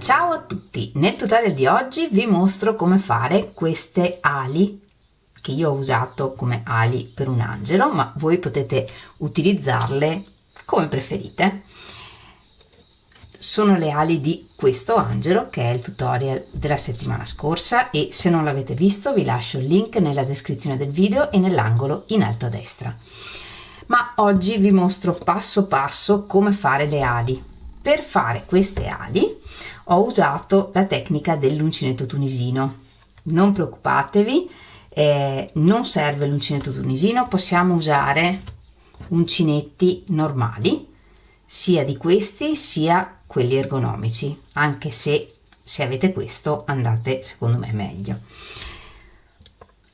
Ciao a tutti! Nel tutorial di oggi vi mostro come fare queste ali che io ho usato come ali per un angelo, ma voi potete utilizzarle come preferite. Sono le ali di questo angelo che è il tutorial della settimana scorsa e se non l'avete visto vi lascio il link nella descrizione del video e nell'angolo in alto a destra. Ma oggi vi mostro passo passo come fare le ali. Per fare queste ali ho usato la tecnica dell'uncinetto tunisino. Non preoccupatevi, non serve l'uncinetto tunisino, possiamo usare uncinetti normali, sia di questi sia quelli ergonomici, anche se avete questo andate secondo me meglio.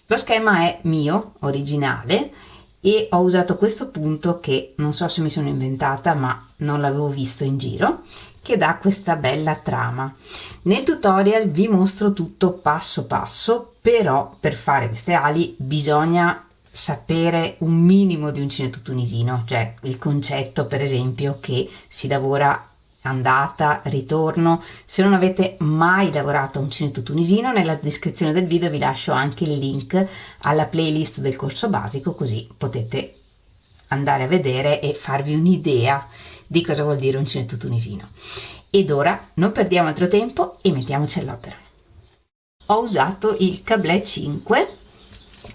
Lo schema è mio, originale, e ho usato questo punto che non so se mi sono inventata, ma non l'avevo visto in giro, che dà questa bella trama. Nel tutorial vi mostro tutto passo passo, però per fare queste ali bisogna sapere un minimo di uncinetto tunisino, cioè il concetto per esempio che si lavora andata, ritorno. Se non avete mai lavorato a uncinetto tunisino, nella descrizione del video vi lascio anche il link alla playlist del corso basico, così potete andare a vedere e farvi un'idea di cosa vuol dire uncinetto tunisino. Ed ora non perdiamo altro tempo e mettiamoci all'opera. Ho usato il Câble 5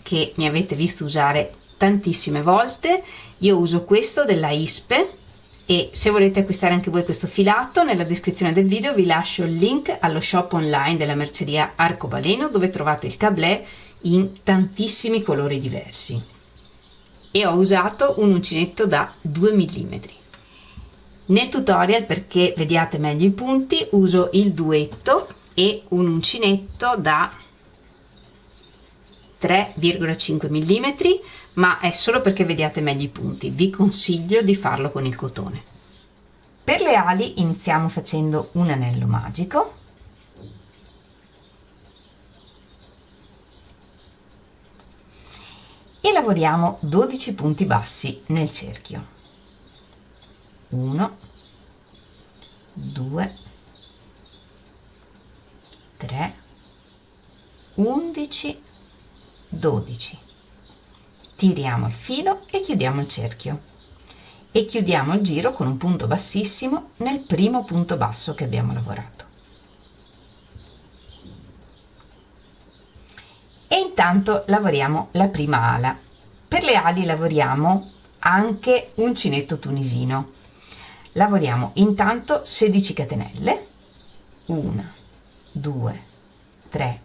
che mi avete visto usare tantissime volte. Io uso questo della Ispe e se volete acquistare anche voi questo filato, nella descrizione del video vi lascio il link allo shop online della merceria Arcobaleno, dove trovate il Câble in tantissimi colori diversi. E ho usato un uncinetto da 2 mm. Nel tutorial, perché vediate meglio i punti, uso il duetto e un uncinetto da 3,5 mm, ma è solo perché vediate meglio i punti. Vi consiglio di farlo con il cotone. Per le ali iniziamo facendo un anello magico. E lavoriamo 12 punti bassi nel cerchio. 1, 2, 3, 11, 12. Tiriamo il filo e chiudiamo il cerchio e chiudiamo il giro con un punto bassissimo nel primo punto basso che abbiamo lavorato. E intanto lavoriamo la prima ala. Per le ali lavoriamo anche uncinetto tunisino. Lavoriamo intanto 16 catenelle, 1, 2, 3,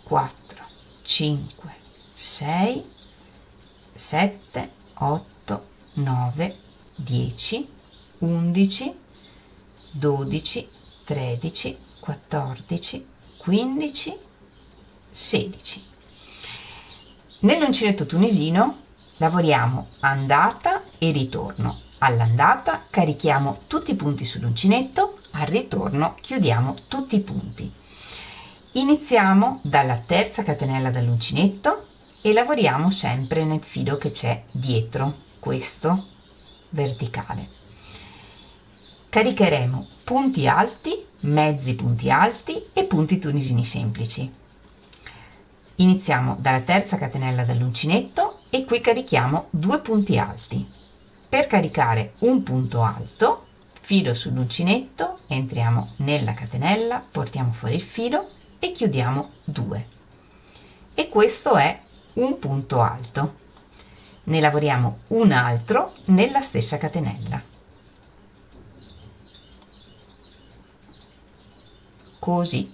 4, 5, 6, 7, 8, 9, 10, 11, 12, 13, 14, 15, 16. Nell'uncinetto tunisino lavoriamo andata e ritorno. All'andata carichiamo tutti i punti sull'uncinetto, al ritorno chiudiamo tutti i punti. Iniziamo dalla terza catenella dall'uncinetto e lavoriamo sempre nel filo che c'è dietro, questo verticale. Caricheremo punti alti, mezzi punti alti e punti tunisini semplici. Iniziamo dalla terza catenella dall'uncinetto e qui carichiamo 2 punti alti. Per caricare un punto alto, filo sull'uncinetto, entriamo nella catenella, portiamo fuori il filo e chiudiamo 2. E questo è un punto alto. Ne lavoriamo un altro nella stessa catenella. Così.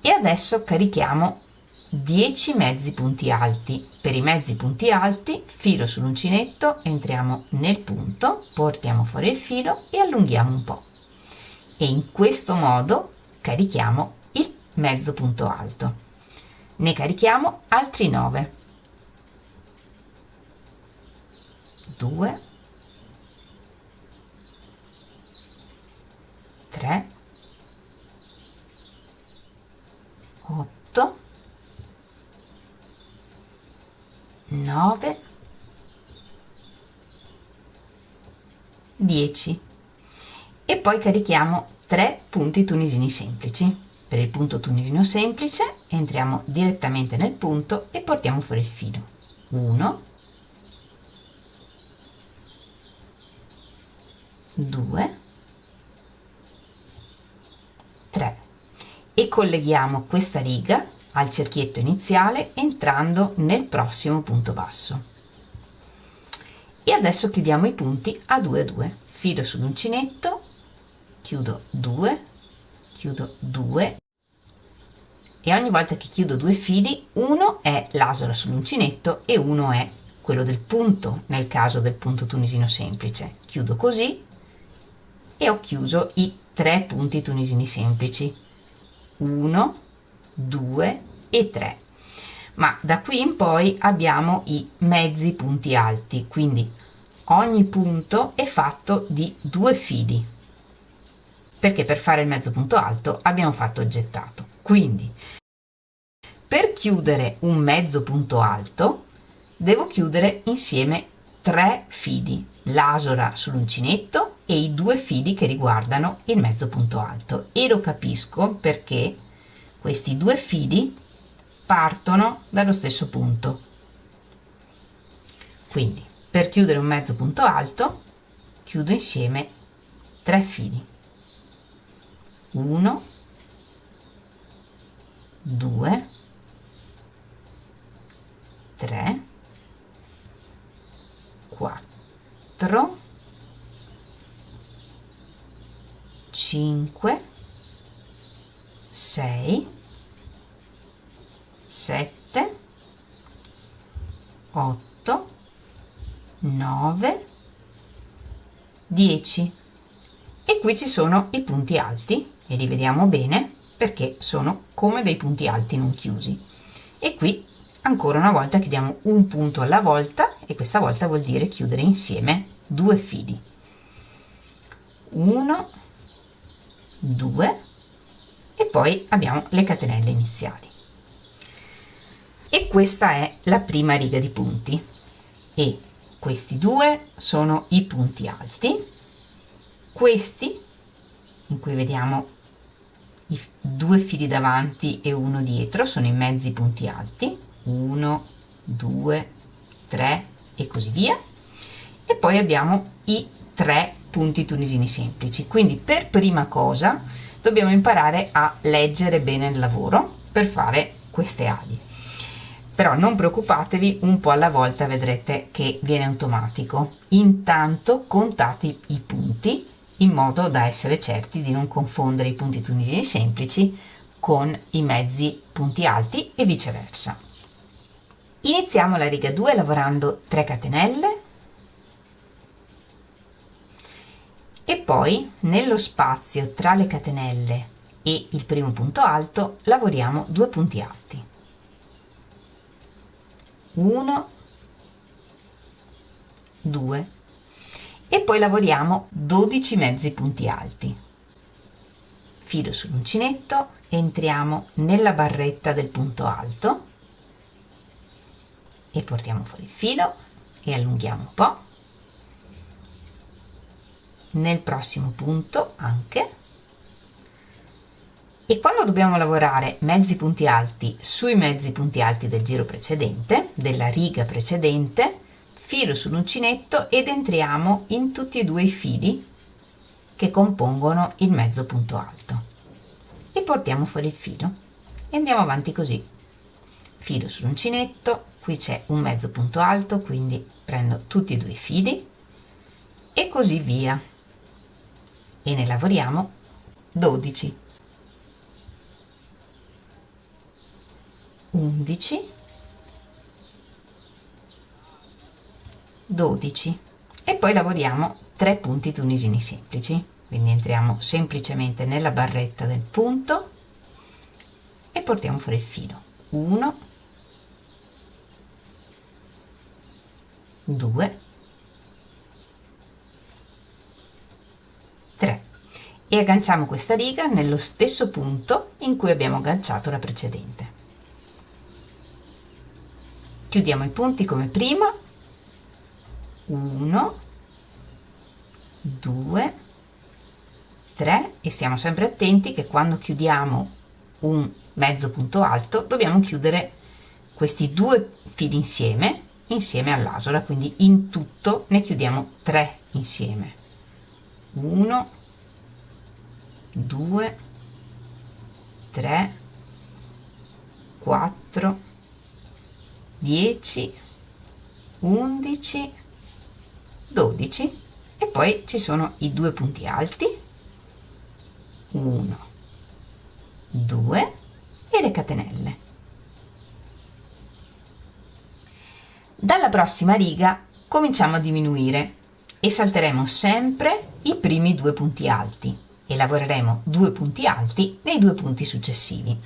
E adesso carichiamo 10 mezzi punti alti. Per i mezzi punti alti, filo sull'uncinetto, entriamo nel punto, portiamo fuori il filo e allunghiamo un po'. E in questo modo carichiamo il mezzo punto alto. Ne carichiamo altri 9. 2, 3, 8, 9, 10 e poi carichiamo 3 punti tunisini semplici. Per il punto tunisino semplice entriamo direttamente nel punto e portiamo fuori il filo. 1, 2, 3 e colleghiamo questa riga al cerchietto iniziale entrando nel prossimo punto basso. E adesso chiudiamo i punti a 2 a 2. Filo sull'uncinetto, chiudo 2, chiudo 2 e ogni volta che chiudo 2 fili, uno è l'asola sull'uncinetto e uno è quello del punto nel caso del punto tunisino semplice. Chiudo così e ho chiuso i 3 punti tunisini semplici. 1, 2 e 3. Ma da qui in poi abbiamo i mezzi punti alti, quindi ogni punto è fatto di 2 fili, perché per fare il mezzo punto alto abbiamo fatto il gettato. Quindi per chiudere un mezzo punto alto devo chiudere insieme 3 fili, l'asola sull'uncinetto e i 2 fili che riguardano il mezzo punto alto, e lo capisco perché questi 2 fili partono dallo stesso punto. Quindi per chiudere un mezzo punto alto chiudo insieme 3 fili. 1, 2, 3, 4, 5, 6, 7, 8, 9, 10 e qui ci sono i punti alti e li vediamo bene perché sono come dei punti alti non chiusi. E qui ancora una volta chiudiamo un punto alla volta e questa volta vuol dire chiudere insieme 2 fili. 1, 2 e poi abbiamo le catenelle iniziali. E questa è la prima riga di punti e questi 2 sono i punti alti. Questi in cui vediamo i 2 fili davanti e uno dietro sono i mezzi punti alti, 1, 2, 3 e così via, e poi abbiamo i 3 punti tunisini semplici. Quindi per prima cosa dobbiamo imparare a leggere bene il lavoro per fare queste ali, però non preoccupatevi, un po' alla volta vedrete che viene automatico. Intanto contate i punti in modo da essere certi di non confondere i punti tunisini semplici con i mezzi punti alti e viceversa. Iniziamo la riga 2 lavorando 3 catenelle e poi nello spazio tra le catenelle e il primo punto alto lavoriamo 2 punti alti. 1, 2 e poi lavoriamo 12 mezzi punti alti. Filo sull'uncinetto, entriamo nella barretta del punto alto e portiamo fuori il filo e allunghiamo un po'. Nel prossimo punto anche. E quando dobbiamo lavorare mezzi punti alti sui mezzi punti alti del giro precedente, della riga precedente, filo sull'uncinetto ed entriamo in tutti e 2 i fili che compongono il mezzo punto alto e portiamo fuori il filo e andiamo avanti così. Filo sull'uncinetto, qui c'è un mezzo punto alto, quindi prendo tutti e 2 i fili e così via e ne lavoriamo 12, 11, 12 e poi lavoriamo 3 punti tunisini semplici, quindi entriamo semplicemente nella barretta del punto e portiamo fuori il filo. 1, 2, 3 e agganciamo questa riga nello stesso punto in cui abbiamo agganciato la precedente. Chiudiamo i punti come prima. 1, 2, 3 e stiamo sempre attenti che quando chiudiamo un mezzo punto alto dobbiamo chiudere questi due fili insieme all'asola, quindi in tutto ne chiudiamo 3 insieme. 1 2 3 4 10 11 12 e poi ci sono i due punti alti, 1 2 e le catenelle. Dalla prossima riga cominciamo a diminuire e salteremo sempre i primi due punti alti e lavoreremo due punti alti nei due punti successivi.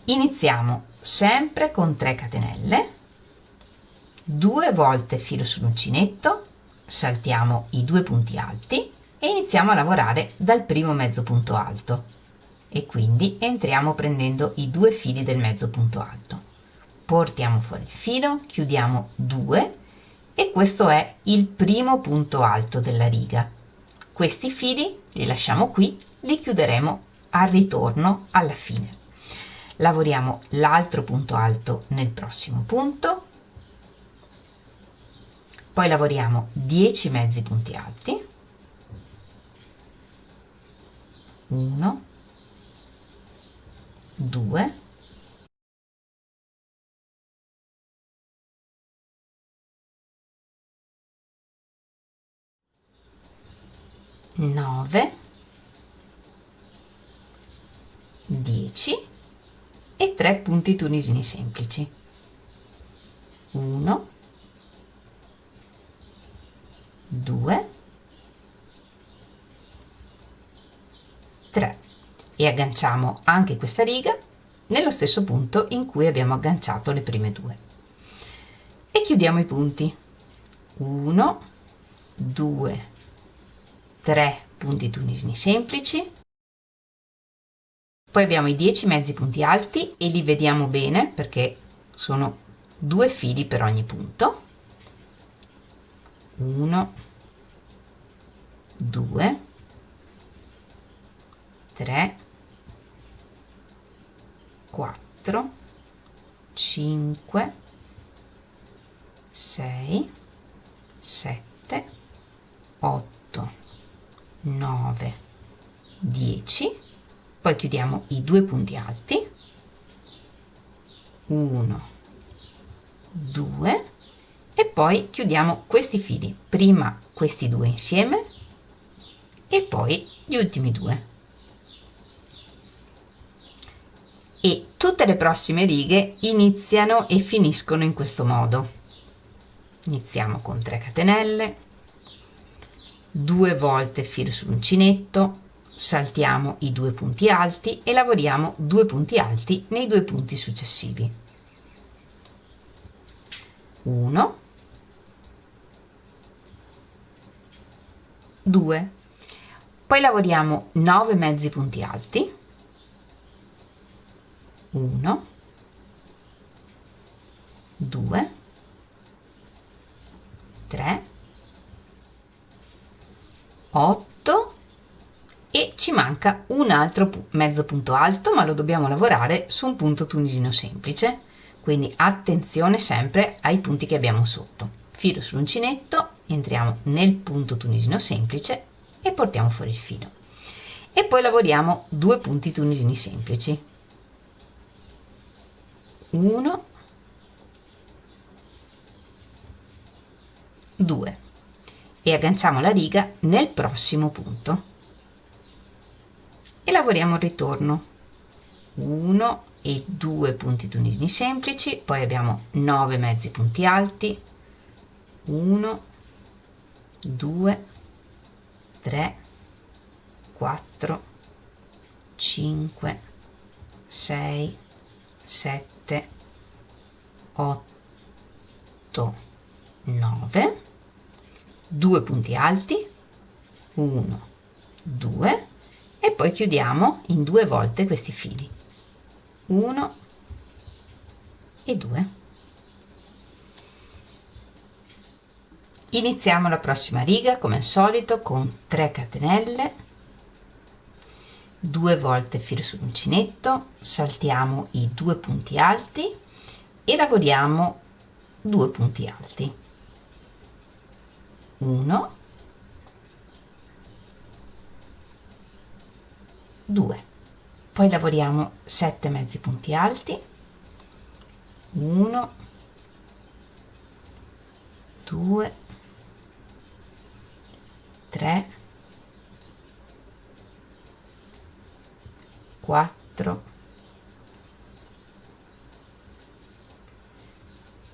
Iniziamo sempre con 3 catenelle, 2 volte filo sull'uncinetto, saltiamo i due punti alti e iniziamo a lavorare dal primo mezzo punto alto e quindi entriamo prendendo i due fili del mezzo punto alto. Portiamo fuori il filo, chiudiamo 2 e questo è il primo punto alto della riga. Questi fili li lasciamo qui, li chiuderemo al ritorno alla fine. Lavoriamo l'altro punto alto nel prossimo punto, poi lavoriamo 10 mezzi punti alti, 1 2 9 10 e 3 punti tunisini semplici, 1 2 3 e agganciamo anche questa riga nello stesso punto in cui abbiamo agganciato le prime due e chiudiamo i punti, 1 2 3 punti tunisini semplici, poi abbiamo i 10 mezzi punti alti e li vediamo bene perché sono due fili per ogni punto, 1 2 3 4 5 6 7 8 9 10, poi chiudiamo i due punti alti, 1 2 e poi chiudiamo questi fili, prima questi due insieme e poi gli ultimi due. E tutte le prossime righe iniziano e finiscono in questo modo. Iniziamo con 3 catenelle, 2 volte filo sull'uncinetto, saltiamo i due punti alti e lavoriamo due punti alti nei due punti successivi, 1 2, poi lavoriamo 9 mezzi punti alti, 1 2 3 8 e ci manca un altro mezzo punto alto, ma lo dobbiamo lavorare su un punto tunisino semplice, quindi attenzione sempre ai punti che abbiamo sotto. Filo sull'uncinetto, entriamo nel punto tunisino semplice e portiamo fuori il filo e poi lavoriamo due punti tunisini semplici, 1 2 e agganciamo la riga nel prossimo punto e lavoriamo il ritorno, 1 e 2 punti tunisini semplici, poi abbiamo 9 mezzi punti alti, 1 2 3 4 5 6 7 8 9, 2 punti alti, 1 2 e poi chiudiamo in due volte questi fili, 1 e 2. Iniziamo la prossima riga come al solito con 3 catenelle, 2 volte filo sull'uncinetto, saltiamo i 2 punti alti e lavoriamo 2 punti alti, 1, 2, poi lavoriamo 7 mezzi punti alti, 1, 2, 3, 4,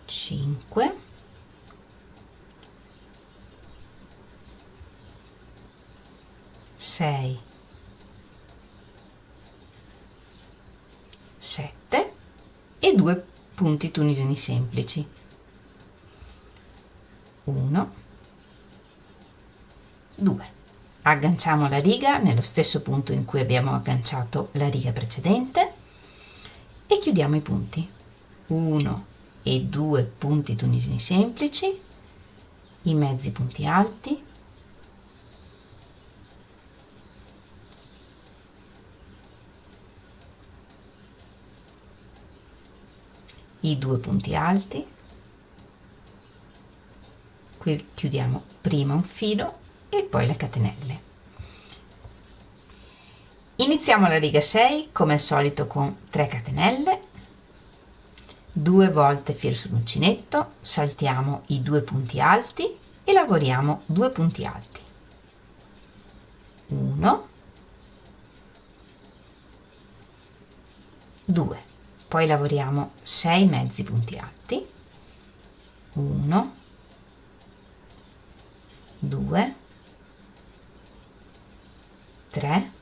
5, 6, 7 e 2 punti tunisini semplici, 1, 2. Agganciamo la riga nello stesso punto in cui abbiamo agganciato la riga precedente e chiudiamo i punti, 1 e 2 punti tunisini semplici, i mezzi punti alti, i 2 punti alti, qui chiudiamo prima un filo e poi le catenelle. Iniziamo la riga 6 come al solito con 3 catenelle, 2 volte filo sull'uncinetto, saltiamo i 2 punti alti e lavoriamo 2 punti alti, 1, 2, poi lavoriamo 6 mezzi punti alti, 1, 2, 3,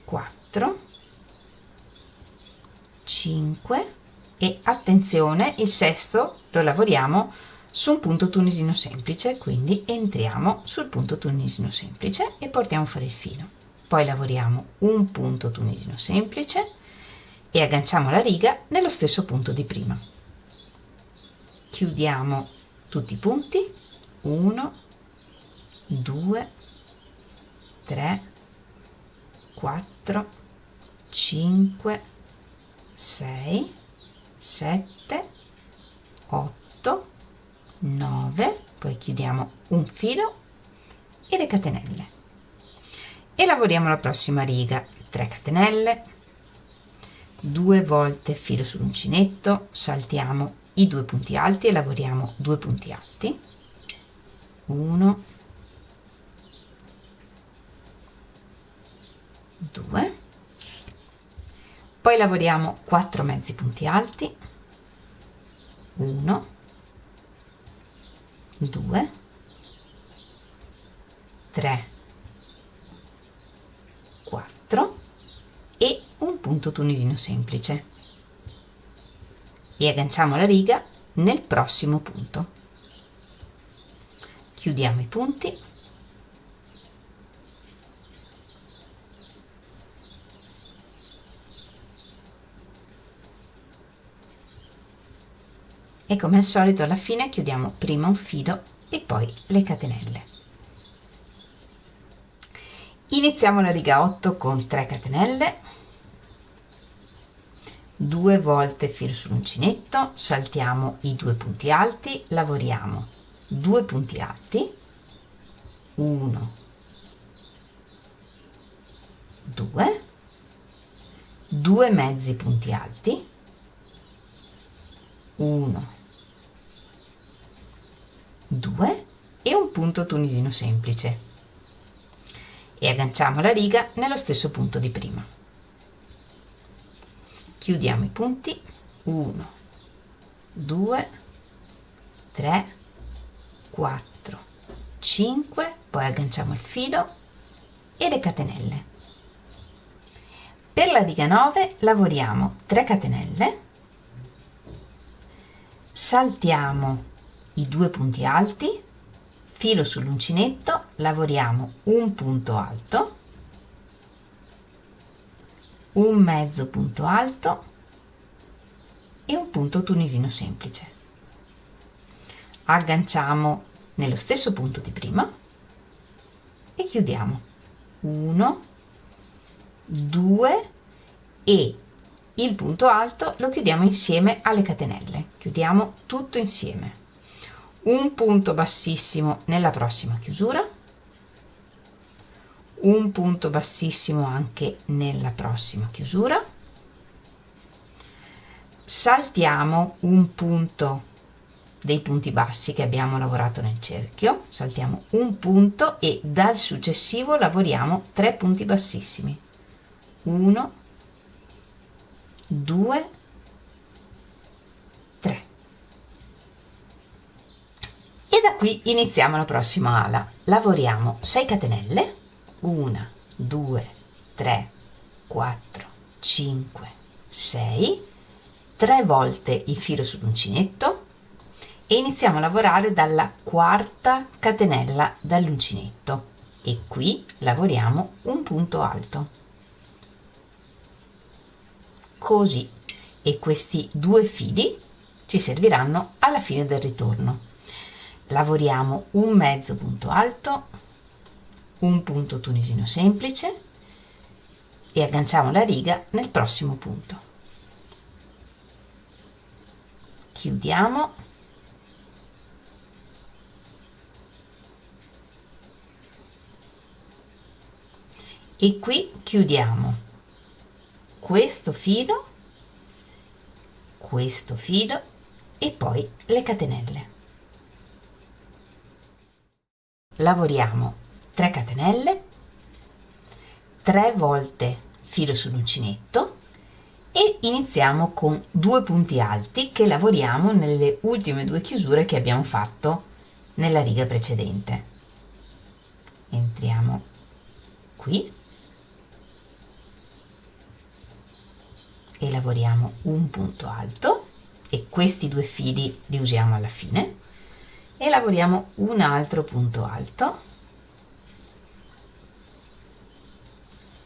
4, 5 e attenzione, il sesto lo lavoriamo su un punto tunisino semplice, quindi entriamo sul punto tunisino semplice e portiamo fuori il filo, poi lavoriamo un punto tunisino semplice e agganciamo la riga nello stesso punto di prima, chiudiamo tutti i punti, 1, 2, 3, 4, 5, 6, 7, 8, 9, poi chiudiamo un filo e le catenelle e lavoriamo la prossima riga, 3 catenelle, 2 volte filo sull'uncinetto, saltiamo i 2 punti alti e lavoriamo 2 punti alti, 1, 2, poi lavoriamo 4 mezzi punti alti, 1, 2, 3, 4 e un punto tunisino semplice e agganciamo la riga nel prossimo punto, chiudiamo i punti e come al solito alla fine chiudiamo prima un filo e poi le catenelle. Iniziamo la riga 8 con 3 catenelle, 2 volte filo sull'uncinetto, saltiamo i 2 punti alti, lavoriamo 2 punti alti, 1, 2, 2 mezzi punti alti, 1, 2 e un punto tunisino semplice e agganciamo la riga nello stesso punto di prima, chiudiamo i punti, 1, 2, 3, 4, 5, poi agganciamo il filo e le catenelle. Per la riga 9 lavoriamo 3 catenelle, saltiamo i 2 punti alti, filo sull'uncinetto, lavoriamo un punto alto, un mezzo punto alto e un punto tunisino semplice, agganciamo nello stesso punto di prima e chiudiamo, 1, 2 e il punto alto lo chiudiamo insieme alle catenelle, chiudiamo tutto insieme, un punto bassissimo nella prossima chiusura, un punto bassissimo anche nella prossima chiusura, saltiamo un punto dei punti bassi che abbiamo lavorato nel cerchio, saltiamo un punto e dal successivo lavoriamo 3 punti bassissimi, 1, 2, 3 e da qui iniziamo la prossima ala. Lavoriamo 6 catenelle, 1, 2, 3, 4, 5, 6, 3 volte il filo sull'uncinetto e iniziamo a lavorare dalla quarta catenella dall'uncinetto e qui lavoriamo un punto alto, così, e questi 2 fili ci serviranno alla fine del ritorno. Lavoriamo un mezzo punto alto, un punto tunisino semplice e agganciamo la riga nel prossimo punto, chiudiamo e qui chiudiamo questo filo e poi le catenelle. Lavoriamo 3 catenelle, 3 volte filo sull'uncinetto e iniziamo con 2 punti alti che lavoriamo nelle ultime 2 chiusure che abbiamo fatto nella riga precedente. Entriamo qui e lavoriamo un punto alto e questi 2 fili li usiamo alla fine e lavoriamo un altro punto alto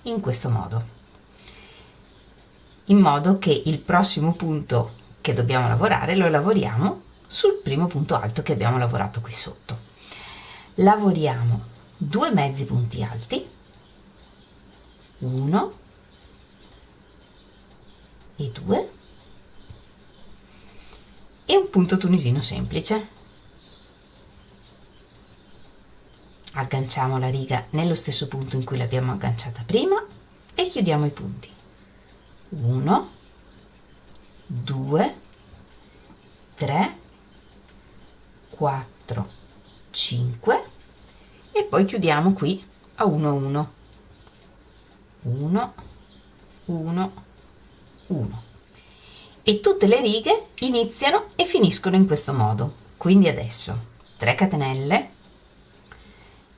in questo modo, in modo che il prossimo punto che dobbiamo lavorare lo lavoriamo sul primo punto alto che abbiamo lavorato qui sotto. Lavoriamo 2 mezzi punti alti, 1 e 2 e un punto tunisino semplice. Agganciamo la riga nello stesso punto in cui l'abbiamo agganciata prima e chiudiamo i punti, 1, 2, 3, 4, 5 e poi chiudiamo qui a 1, 1, 1, 1, 1 e tutte le righe iniziano e finiscono in questo modo. Quindi adesso 3 catenelle,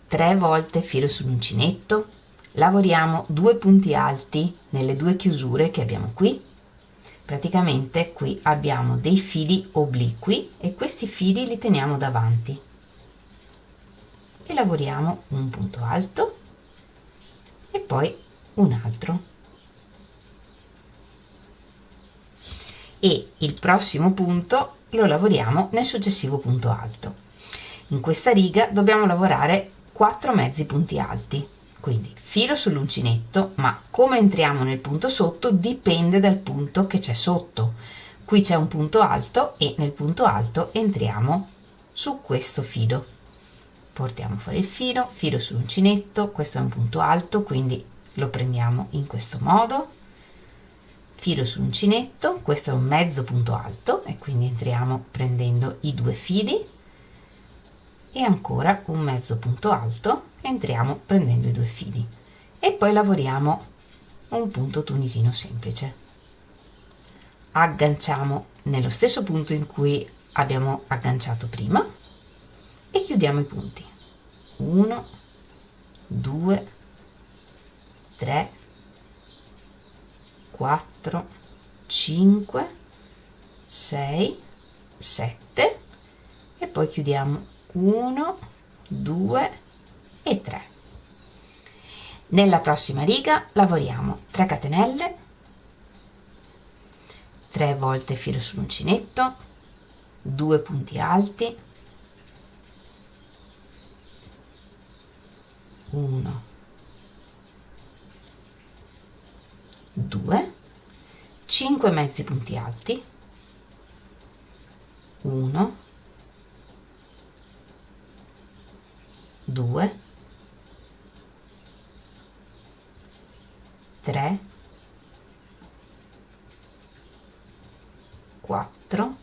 3 volte filo sull'uncinetto, lavoriamo 2 punti alti nelle 2 chiusure che abbiamo qui. Praticamente qui abbiamo dei fili obliqui e questi fili li teniamo davanti e lavoriamo un punto alto e poi un altro e il prossimo punto lo lavoriamo nel successivo punto alto. In questa riga dobbiamo lavorare 4 mezzi punti alti, quindi filo sull'uncinetto, ma come entriamo nel punto sotto dipende dal punto che c'è sotto. Qui c'è un punto alto e nel punto alto entriamo su questo filo, portiamo fuori il filo, filo sull'uncinetto, questo è un punto alto quindi lo prendiamo in questo modo, filo sull'uncinetto, questo è un mezzo punto alto e quindi entriamo prendendo i 2 fili e ancora un mezzo punto alto, entriamo prendendo i 2 fili e poi lavoriamo un punto tunisino semplice, agganciamo nello stesso punto in cui abbiamo agganciato prima e chiudiamo i punti, 1, 2, 3, 4, 5, 6, 7 e poi chiudiamo 1, 2 e 3. Nella prossima riga lavoriamo 3 catenelle, 3 volte filo sull'uncinetto, 2 punti alti, 1, 2, 5 mezzi punti alti, 1, 2, 3, 4,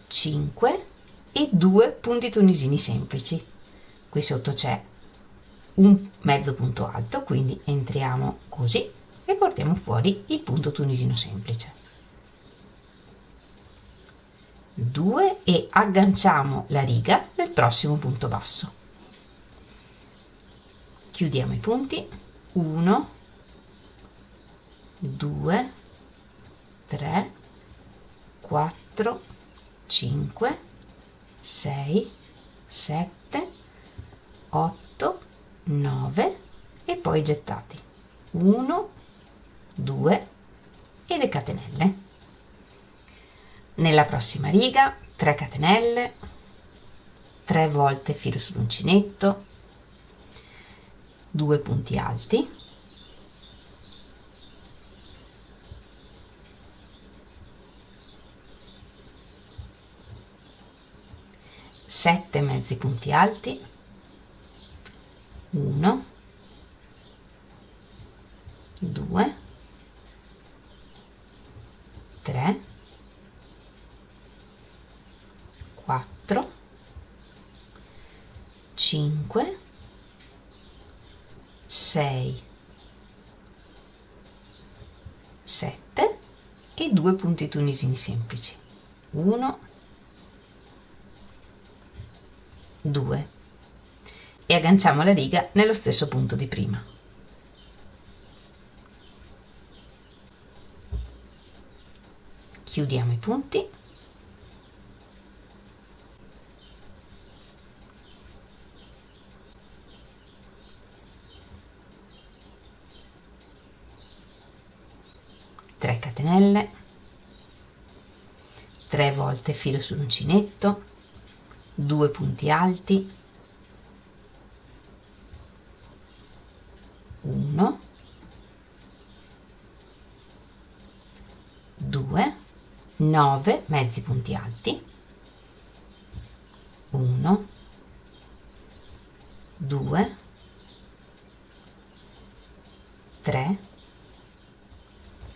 5 e 2 punti tunisini semplici. Qui sotto c'è un mezzo punto alto, quindi entriamo così e portiamo fuori il punto tunisino semplice. 2 e agganciamo la riga nel prossimo punto basso. Chiudiamo i punti. 1, 2, 3, 4, 5, 6, 7, 8, 9 e poi gettati. 1, 2 e le catenelle. Nella prossima riga 3 catenelle, 3 volte filo sull'uncinetto, 2 punti alti, 7 mezzi punti alti, 1, 2, 3, 4, 5, 6, 7 e 2 punti tunisini semplici. 1, 2 e agganciamo la riga nello stesso punto di prima. Chiudiamo i punti. Tre catenelle, 3 volte filo sull'uncinetto, 2 punti alti, 1, 2, 9 mezzi punti alti, 1, 2, 3,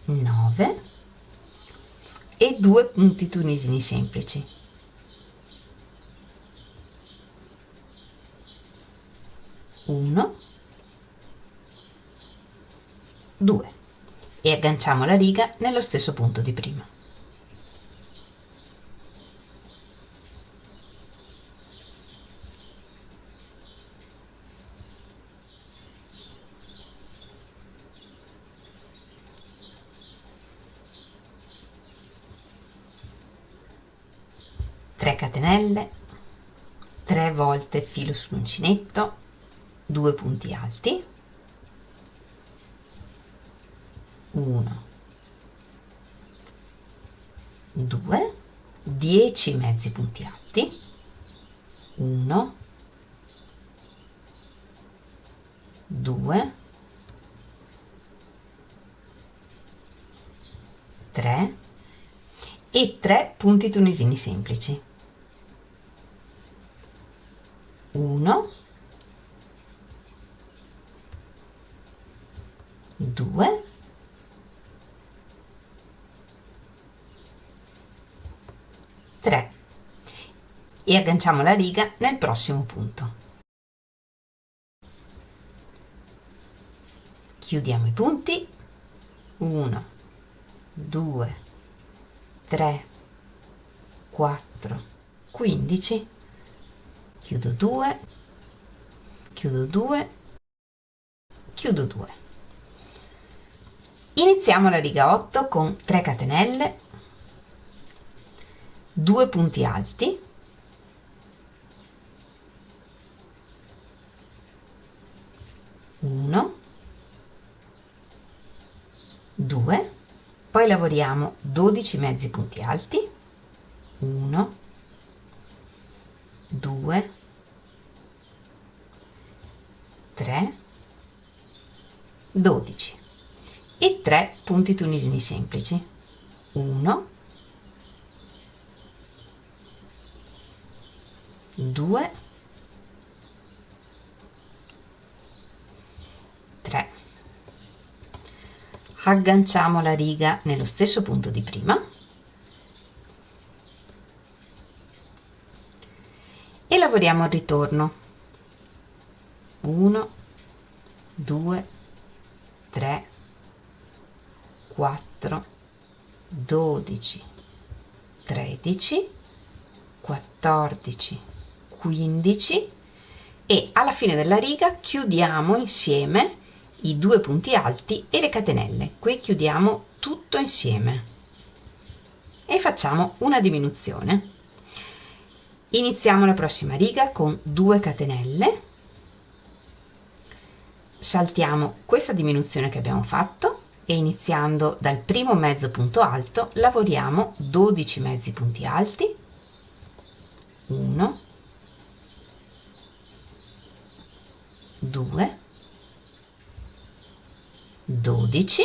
9 e 2 punti tunisini semplici. 1, 2 e agganciamo la riga nello stesso punto di prima. Tre catenelle, 3 volte filo sull'uncinetto, 2 punti alti, 1, 2, 10 mezzi punti alti, 1, 2, 3 e 3 punti tunisini semplici. 1, 2, 3 e agganciamo la riga nel prossimo punto. Chiudiamo i punti. 1, 2, 3, 4, 15. Chiudo 2, chiudo 2, chiudo 2. Iniziamo la riga 8 con 3 catenelle, 2 punti alti, 1, 2, poi lavoriamo 12 mezzi punti alti, 1, 2, 3, 12 e 3 punti tunisini semplici, 1, 2, 3. Agganciamo la riga nello stesso punto di prima e lavoriamo il ritorno, 1, 2, 3, 4, 12, 13, 14, 15 e alla fine della riga chiudiamo insieme i due punti alti e le catenelle. Qui chiudiamo tutto insieme e facciamo una diminuzione. Iniziamo la prossima riga con 2 catenelle, saltiamo questa diminuzione che abbiamo fatto e iniziando dal primo mezzo punto alto lavoriamo 12 mezzi punti alti, 1, 2, 12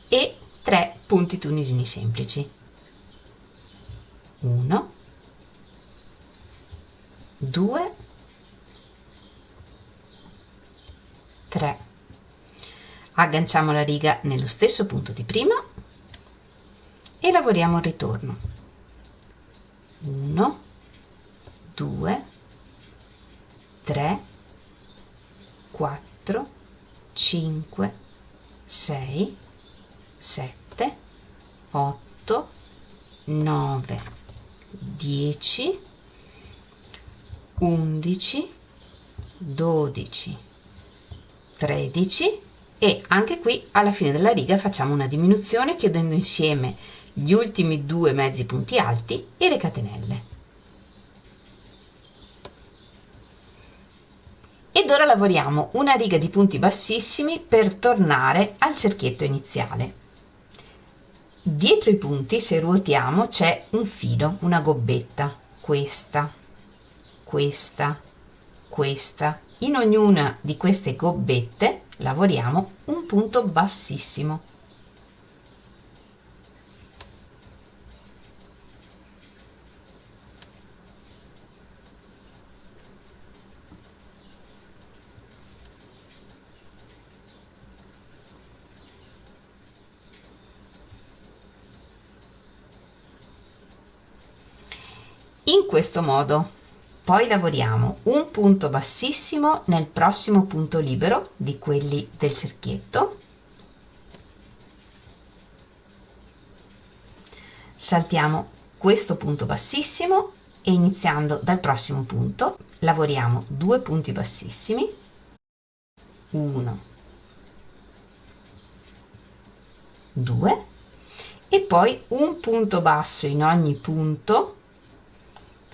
e 3 punti tunisini semplici, 1, 2, 3. Agganciamo la riga nello stesso punto di prima e lavoriamo il ritorno, 1, 2, 3, 4, 5, 6, 7, 8, 9, 10, 11, 12, 13 e anche qui alla fine della riga facciamo una diminuzione chiudendo insieme gli ultimi 2 mezzi punti alti e le catenelle. Ed ora lavoriamo una riga di punti bassissimi per tornare al cerchietto iniziale. Dietro i punti, se ruotiamo, c'è un filo, una gobbetta, questa, questa, questa. In ognuna di queste gobbette lavoriamo un punto bassissimo. In questo modo. Poi lavoriamo un punto bassissimo nel prossimo punto libero di quelli del cerchietto, saltiamo questo punto bassissimo e iniziando dal prossimo punto lavoriamo 2 punti bassissimi, 1, 2 e poi un punto basso in ogni punto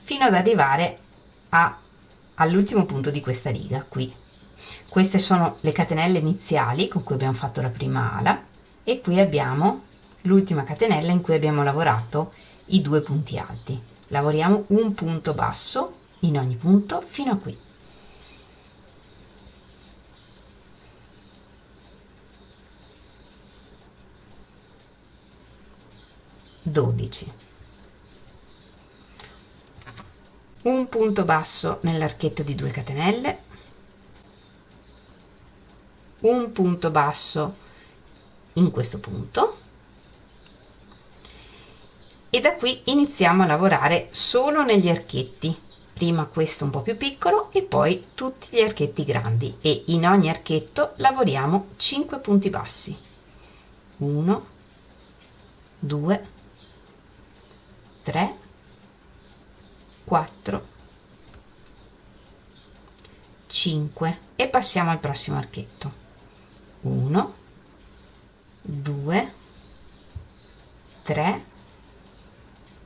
fino ad arrivare all'ultimo punto di questa riga qui. Queste sono le catenelle iniziali con cui abbiamo fatto la prima ala e qui abbiamo l'ultima catenella in cui abbiamo lavorato i 2 punti alti. Lavoriamo un punto basso in ogni punto fino a qui. Un punto basso nell'archetto di 2 catenelle, un punto basso in questo punto e da qui iniziamo a lavorare solo negli archetti, prima questo un po' più piccolo e poi tutti gli archetti grandi e in ogni archetto lavoriamo 5 punti bassi, 1, 2, 3, 4, 5 e passiamo al prossimo archetto, 1, 2, 3,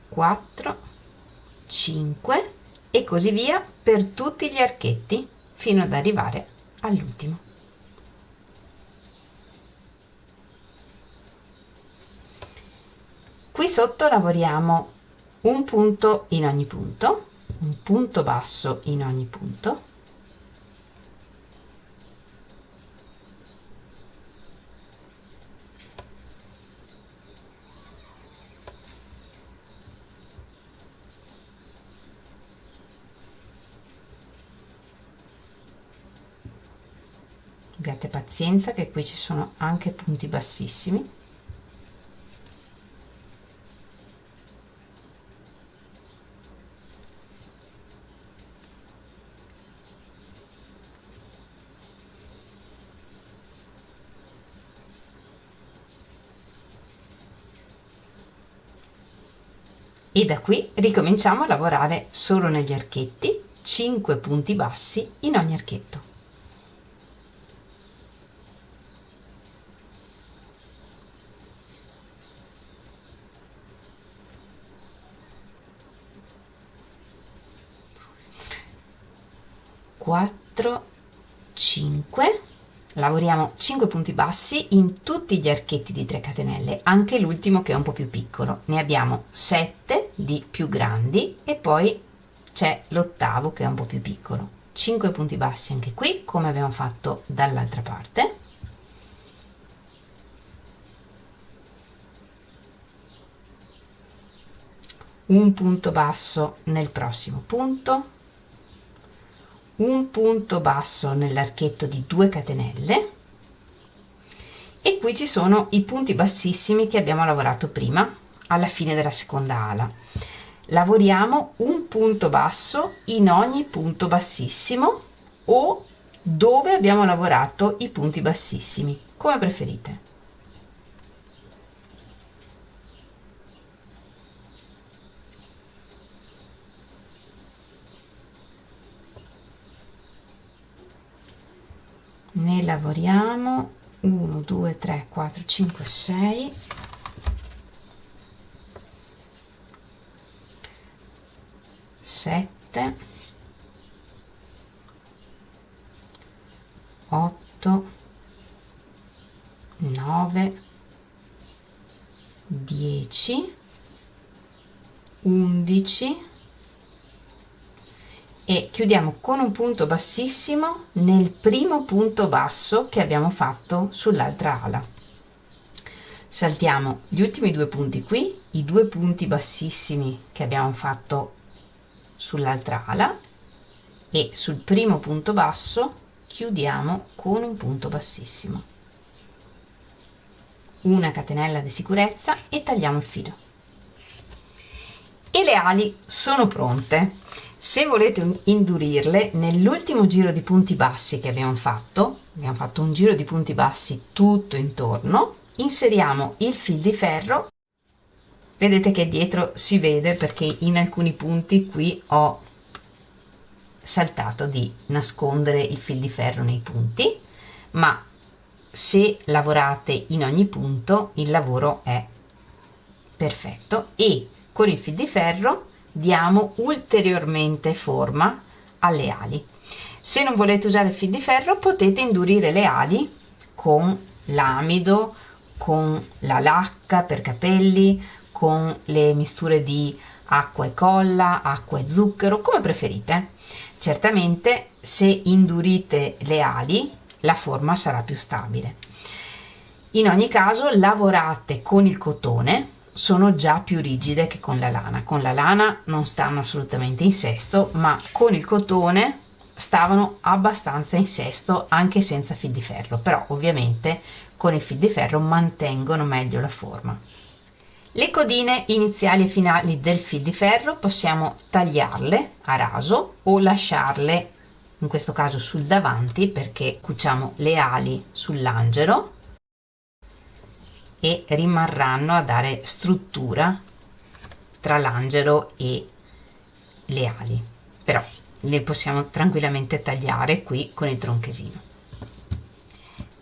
4, 5 e così via per tutti gli archetti fino ad arrivare all'ultimo. Qui sotto lavoriamo un punto in ogni punto, un punto basso in ogni punto, abbiate pazienza che qui ci sono anche punti bassissimi. E da qui ricominciamo a lavorare solo negli archetti, 5 punti bassi in ogni archetto. Quattro, 5. Lavoriamo 5 punti bassi in tutti gli archetti di 3 catenelle, anche l'ultimo che è un po' più piccolo. Ne abbiamo 7 di più grandi e poi c'è l'ottavo che è un po' più piccolo. 5 punti bassi anche qui, come abbiamo fatto dall'altra parte. Un punto basso nel prossimo punto, un punto basso nell'archetto di 2 catenelle e qui ci sono i punti bassissimi che abbiamo lavorato prima alla fine della seconda ala. Lavoriamo un punto basso in ogni punto bassissimo o dove abbiamo lavorato i punti bassissimi, come preferite. Ne lavoriamo 1 2 3 4 5 6 7 8 9 10 11 e chiudiamo con un punto bassissimo nel primo punto basso che abbiamo fatto sull'altra ala. Saltiamo gli ultimi 2 punti qui, i 2 punti bassissimi che abbiamo fatto sull'altra ala e sul primo punto basso chiudiamo con un punto bassissimo, una catenella di sicurezza e tagliamo il filo. E le ali sono pronte. Se volete indurirle, nell'ultimo giro di punti bassi che abbiamo fatto un giro di punti bassi tutto intorno, inseriamo il fil di ferro. Vedete che dietro si vede perché in alcuni punti qui ho saltato di nascondere il fil di ferro nei punti, ma se lavorate in ogni punto il lavoro è perfetto e con il fil di ferro diamo ulteriormente forma alle ali. Se non volete usare il fil di ferro potete indurire le ali con l'amido, con la lacca per capelli, con le misture di acqua e colla, acqua e zucchero, come preferite. Certamente se indurite le ali la forma sarà più stabile. In ogni caso lavorate con il cotone, sono già più rigide che con la lana. Con la lana non stanno assolutamente in sesto, ma con il cotone stavano abbastanza in sesto anche senza fil di ferro, però ovviamente con il fil di ferro mantengono meglio la forma. Le codine iniziali e finali del fil di ferro possiamo tagliarle a raso o lasciarle in questo caso sul davanti perché cuciamo le ali sull'angelo e rimarranno a dare struttura tra l'angelo e le ali, però le possiamo tranquillamente tagliare qui con il tronchesino.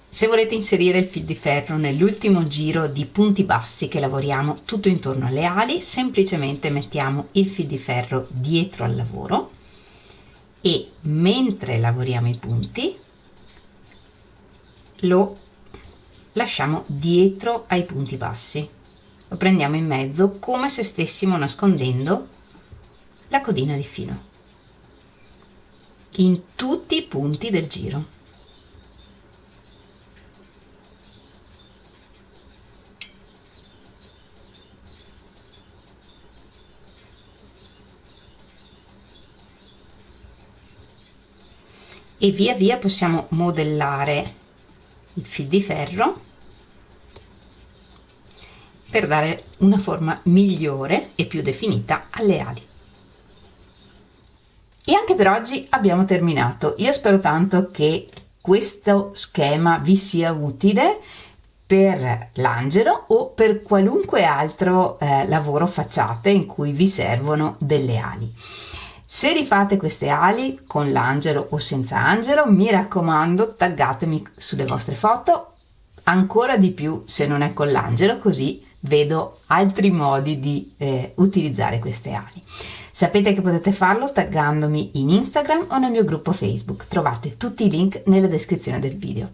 Se volete inserire il fil di ferro nell'ultimo giro di punti bassi che lavoriamo tutto intorno alle ali, semplicemente mettiamo il fil di ferro dietro al lavoro e mentre lavoriamo i punti lo lasciamo dietro ai punti bassi, lo prendiamo in mezzo come se stessimo nascondendo la codina di filo in tutti i punti del giro. E via via possiamo modellare il fil di ferro per dare una forma migliore e più definita alle ali. E anche per oggi abbiamo terminato. Io spero tanto che questo schema vi sia utile per l'angelo o per qualunque altro lavoro facciate in cui vi servono delle ali. Se rifate queste ali con l'angelo o senza angelo, mi raccomando, taggatemi sulle vostre foto, ancora di più se non è con l'angelo, così vedo altri modi di utilizzare queste ali. Sapete che potete farlo taggandomi in Instagram o nel mio gruppo Facebook, trovate tutti i link nella descrizione del video.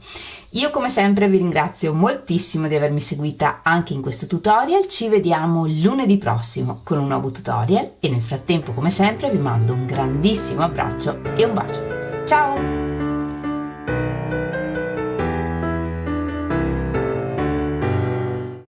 Io come sempre vi ringrazio moltissimo di avermi seguita anche in questo tutorial, ci vediamo lunedì prossimo con un nuovo tutorial e nel frattempo come sempre vi mando un grandissimo abbraccio e un bacio. Ciao!